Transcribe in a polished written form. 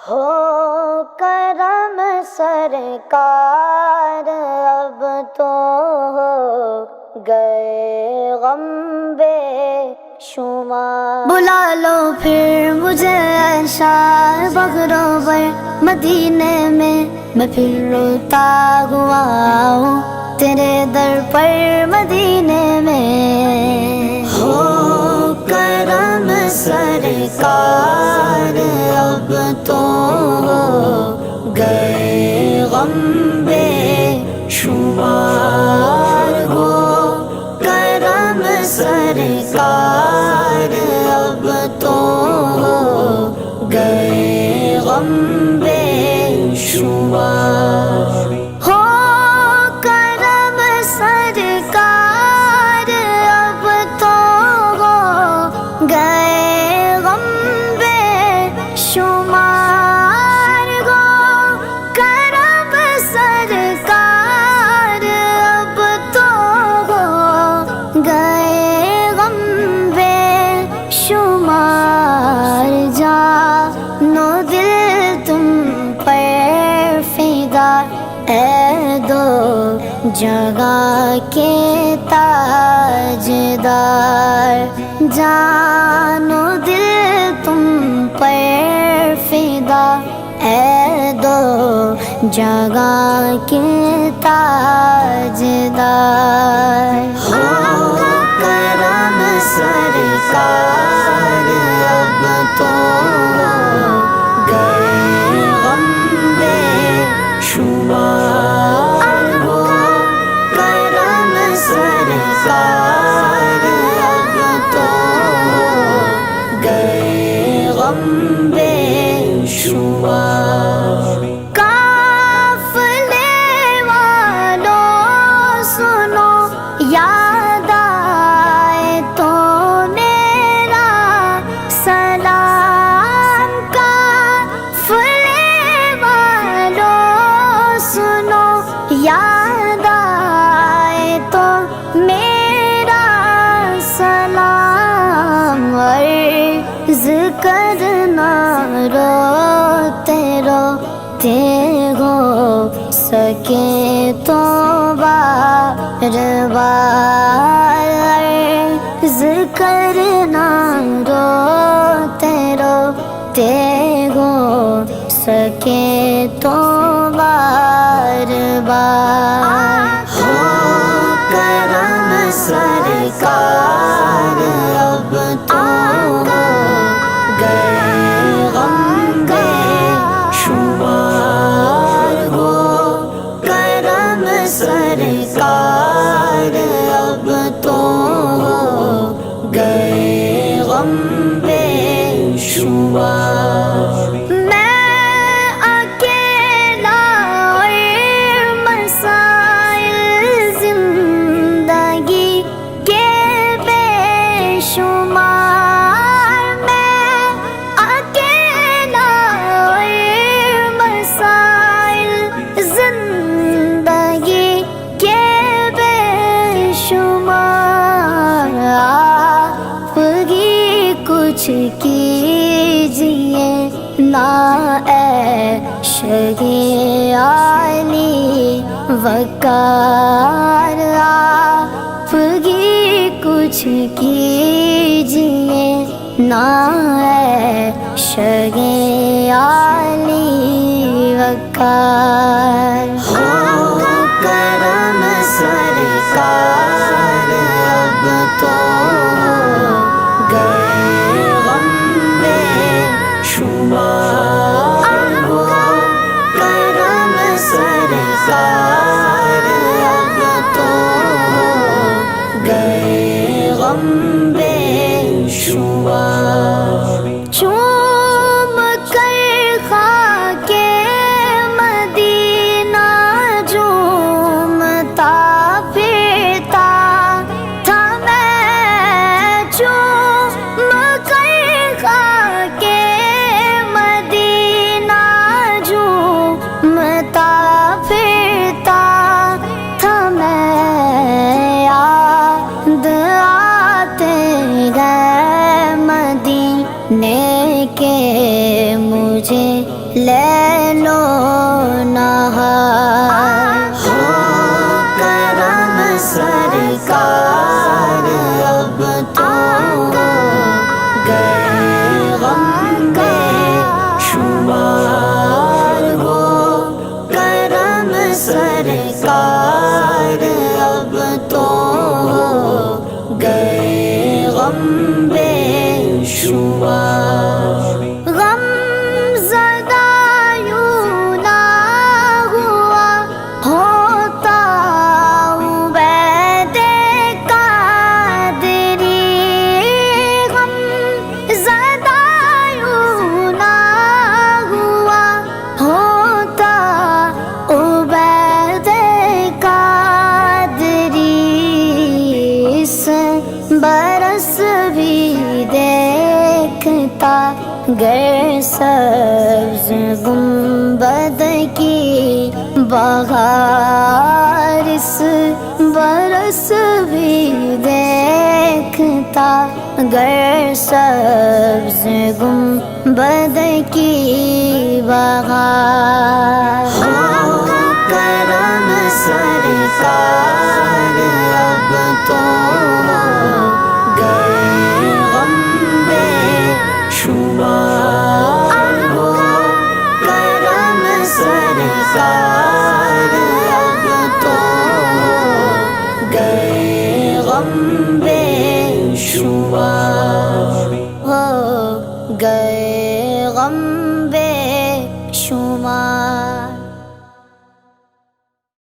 ہو کرم سرکار اب تو ہو گئے غم بے شمار، بلا لو پھر مجھے شاہ بغروبر مدینے میں، میں پھر روتا ہوا ہوں تیرے در پر مدینے میں۔ ہو کرم سرکار اب تو ہو گئے غم بے شمار، ہو کرم سرکار اب تو ہو گئے غم بے شمار۔ ہو کرم سرکار اب تو ہو گئے غم بے شمار، ہو کرم سرکار اب تو ہو گئے غم بے شمار۔ جانو دل تم پر فدا اے دو جگہ کے تاجدار، جانو دل تم پر فدا اے دو جگہ کے تاجدار۔ ہو کرم سرکار اب تو ہو گئے غم بے شمار، ہو کرم سرکار اب تو ہو گئے غم بے شمار۔ قافلے والوں سنو یاد آئے تو میرا سلام، قافلے والوں سنو یاد آئے تو میرا سلام، عرض کرنا روتے روتے ہو سکے تو بار بار، عرض کرنا روتے روتے ہو سکے تو بار بار۔ ہو کرم سرکار اب تو ہو گئے غم بے شمار، ہو کرم سرکار اب تو ہو گئے غم بے شمار۔ میں اکیلا اور مسائل زندگی کے بے شمار، میں اکیلا اور مسائل زندگی کے بے شمار، آپ ہی کچھ کیجیے نا اے شہی علی وقار، آپ ہی کچھ کیجیے نا اے شہی علی وقار۔ ہو کرم سرکار اب تو ہو گئے غم بے شمار، ہو کرم سرکار اب تو ہو گئے غم بے شمار۔ چوم کر خاکے مدینہ لیل و نہار ہو کرم سرکار اب تو گئے غم بے شمار ہو کرم سرکار اب تو گئے غم بے شمار غم زدہ یوں نہ ہوا ہوتا عبید قادری غم زدہ یوں نہ ہوا ہوتا عبید قادری اس برس بھی دیکھتا گر سبز گنبد کی بہار اس برس بھی دیکھتا گر سبز گنبد کی بہار ہو کرم سرکار اب تو گئے غم بے شمار ہو کرم سرکار اب تو گئے غم بے شمار